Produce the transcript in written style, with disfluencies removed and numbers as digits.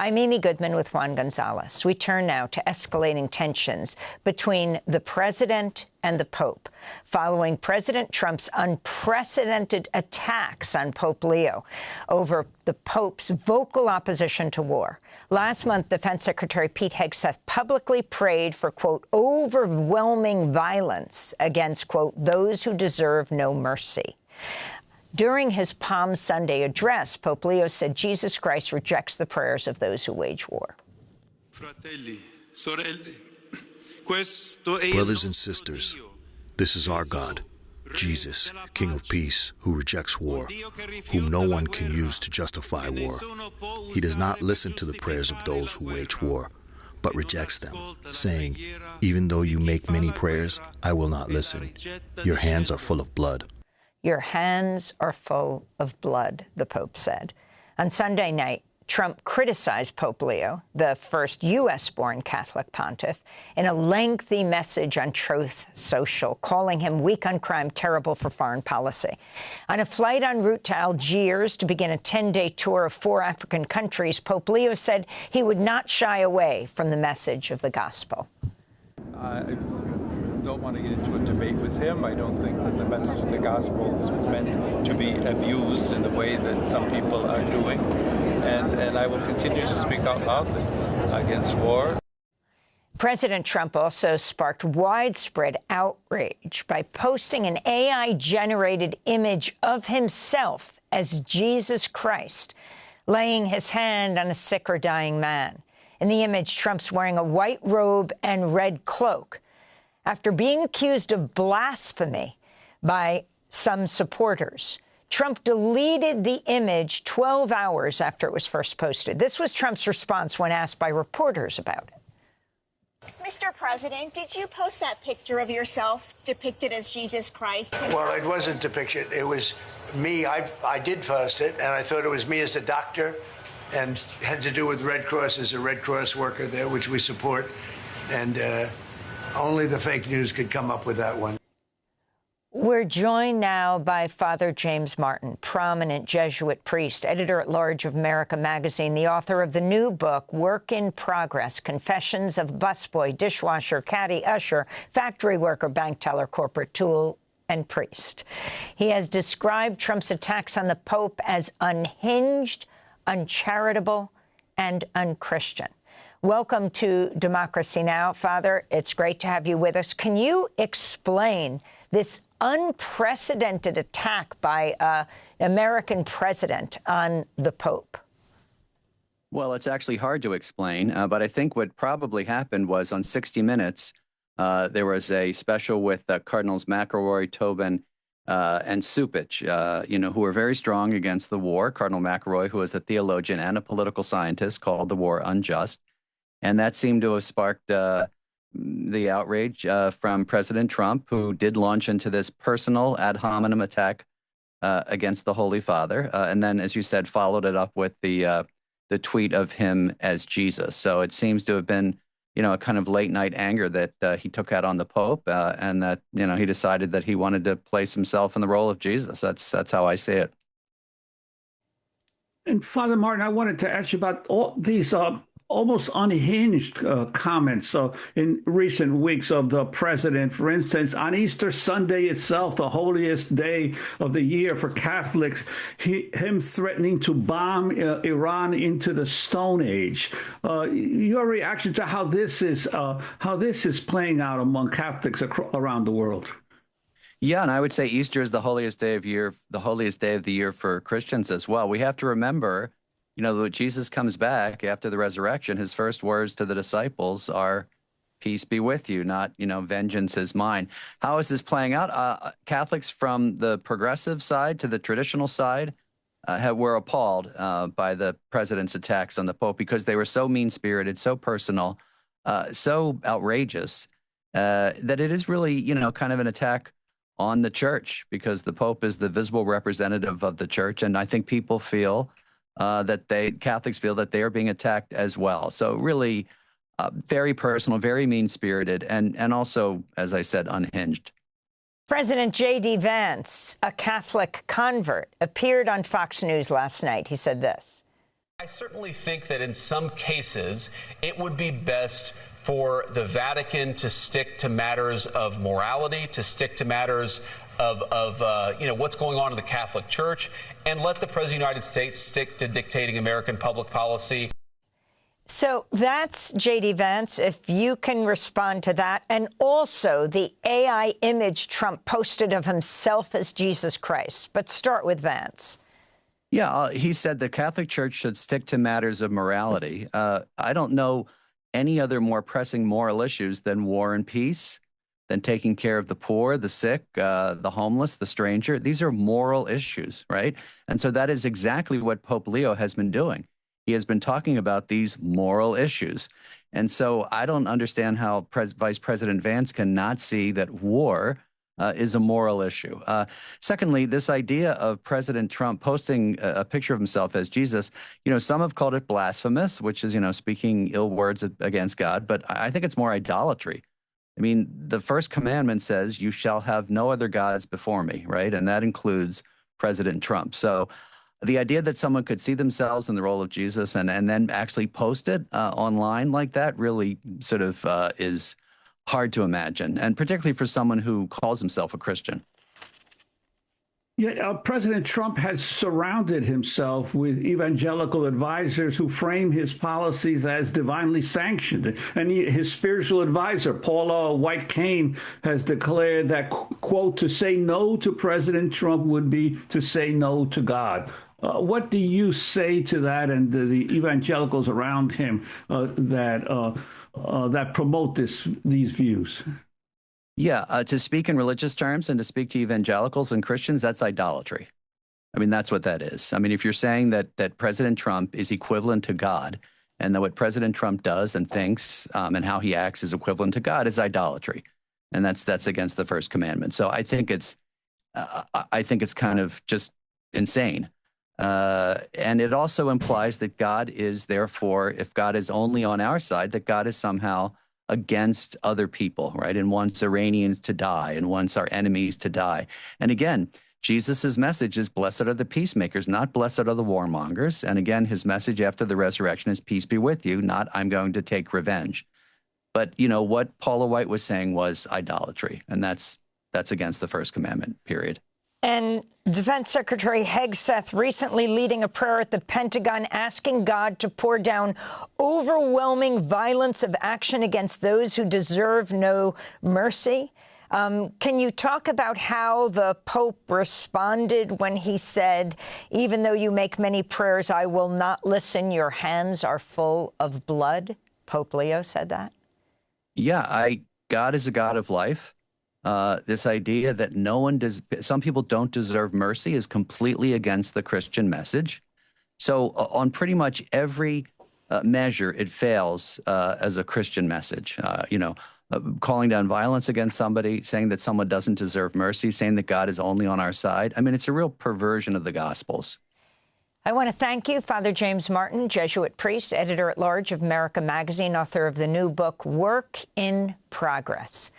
I'm Amy Goodman with Juan Gonzalez. We turn now to escalating tensions between the president and the Pope, following President Trump's unprecedented attacks on Pope Leo over the Pope's vocal opposition to war. Last month, Defense Secretary Pete Hegseth publicly prayed for, quote, overwhelming violence against, quote, those who deserve no mercy. During his Palm Sunday address, Pope Leo said Jesus Christ rejects the prayers of those who wage war. Brothers and sisters, this is our God, Jesus, King of Peace, who rejects war, whom no one can use to justify war. He does not listen to the prayers of those who wage war, but rejects them, saying, even though you make many prayers, I will not listen. Your hands are full of blood. Your hands are full of blood, the Pope said. On Sunday night, Trump criticized Pope Leo, the first U.S.-born Catholic pontiff, in a lengthy message on Truth Social, calling him weak on crime, terrible for foreign policy. On a flight en route to Algiers to begin a 10-day tour of 4 African countries, Pope Leo said he would not shy away from the message of the gospel. I don't want to get into a debate with him. I don't think that the message of the gospel is meant to be abused in the way that some people are doing. And I will continue to speak out loudly against war. President Trump also sparked widespread outrage by posting an AI-generated image of himself as Jesus Christ, laying his hand on a sick or dying man. In the image, Trump's wearing a white robe and red cloak. After being accused of blasphemy by some supporters, Trump deleted the image 12 hours after it was first posted. This was Trump's response when asked by reporters about it. Mr. President, did you post that picture of yourself depicted as Jesus Christ? Well, it wasn't depicted. It was me. I did post it, and I thought it was me as a doctor, and had to do with Red Cross as a Red Cross worker there, which we support. And only the fake news could come up with that one. We're joined now by Father James Martin, prominent Jesuit priest, editor-at-large of America Magazine, the author of the new book, Work in Progress, Confessions of Busboy, Dishwasher, Caddy, Usher, Factory Worker, Bank Teller, Corporate Tool, and Priest. He has described Trump's attacks on the Pope as unhinged, uncharitable, and unchristian. Welcome to Democracy Now! Father, it's great to have you with us. Can you explain this unprecedented attack by an American president on the Pope? Well, it's actually hard to explain, but I think what probably happened was on 60 Minutes, there was a special with Cardinals McElroy, Tobin, and Supich, who were very strong against the war. Cardinal McElroy, who is a theologian and a political scientist, called the war unjust. And that seemed to have sparked the outrage from President Trump, who did launch into this personal ad hominem attack against the Holy Father. And then, as you said, followed it up with the tweet of him as Jesus. So it seems to have been, a kind of late night anger that he took out on the Pope, and that, he decided that he wanted to place himself in the role of Jesus. That's how I see it. And Father Martin, I wanted to ask you about all these almost unhinged comments in recent weeks of the president. For instance, on Easter Sunday itself, the holiest day of the year for Catholics, him threatening to bomb Iran into the Stone Age. Your reaction to how this is playing out among Catholics around the world? Yeah, and I would say Easter is the holiest day of the year for Christians as well. We have to remember, that Jesus comes back after the resurrection. His first words to the disciples are, peace be with you, not, vengeance is mine. How is this playing out? Catholics from the progressive side to the traditional side were appalled by the president's attacks on the Pope because they were so mean-spirited, so personal, so outrageous, that it is really, kind of an attack on the church, because the Pope is the visible representative of the church. And I think people feel Catholics feel that they are being attacked as well. So really very personal, very mean-spirited, and also, as I said, unhinged. President J.D. Vance, a Catholic convert, appeared on Fox News last night. He said this. I certainly think that in some cases it would be best for the Vatican to stick to matters of morality, to stick to matters of what's going on in the Catholic Church, and let the President of the United States stick to dictating American public policy. So that's J.D. Vance, if you can respond to that. And also the AI image Trump posted of himself as Jesus Christ. But start with Vance. Yeah, he said the Catholic Church should stick to matters of morality. I don't know any other more pressing moral issues than war and peace, than taking care of the poor, the sick, the homeless, the stranger. These are moral issues, right? And so that is exactly what Pope Leo has been doing. He has been talking about these moral issues. And so I don't understand how Vice President Vance cannot see that war is a moral issue. Secondly, this idea of President Trump posting a picture of himself as Jesus, some have called it blasphemous, which is, speaking ill words against God. But I think it's more idolatry. I mean, the first commandment says, you shall have no other gods before me, right? And that includes President Trump. So the idea that someone could see themselves in the role of Jesus and then actually post it online like that really sort of is hard to imagine, and particularly for someone who calls himself a Christian. Yeah, President Trump has surrounded himself with evangelical advisors who frame his policies as divinely sanctioned. And his spiritual advisor, Paula White-Cain, has declared that, quote, to say no to President Trump would be to say no to God. What do you say to that and the evangelicals around him that promote these views? Yeah, to speak in religious terms and to speak to evangelicals and Christians, that's idolatry. I mean, that's what that is. I mean, if you're saying that President Trump is equivalent to God and that what President Trump does and thinks and how he acts is equivalent to God, is idolatry. And that's against the first commandment. So I think it's kind of just insane. And it also implies that God is, therefore, if God is only on our side, that God is somehow against other people, right? And wants Iranians to die and wants our enemies to die. And again, Jesus's message is blessed are the peacemakers, not blessed are the warmongers. And again, his message after the resurrection is peace be with you, not I'm going to take revenge. But, what Paula White was saying was idolatry. And that's against the first commandment, period. And Defense Secretary Hegseth recently leading a prayer at the Pentagon asking God to pour down overwhelming violence of action against those who deserve no mercy. Can you talk about how the Pope responded when he said, even though you make many prayers, I will not listen, your hands are full of blood? Pope Leo said that. Yeah, God is a God of life. This idea that some people don't deserve mercy is completely against the Christian message. So on pretty much every measure, it fails as a Christian message. Calling down violence against somebody, saying that someone doesn't deserve mercy, saying that God is only on our side. I mean, it's a real perversion of the Gospels. I want to thank you, Father James Martin, Jesuit priest, editor-at-large of America Magazine, author of the new book, Work in Progress.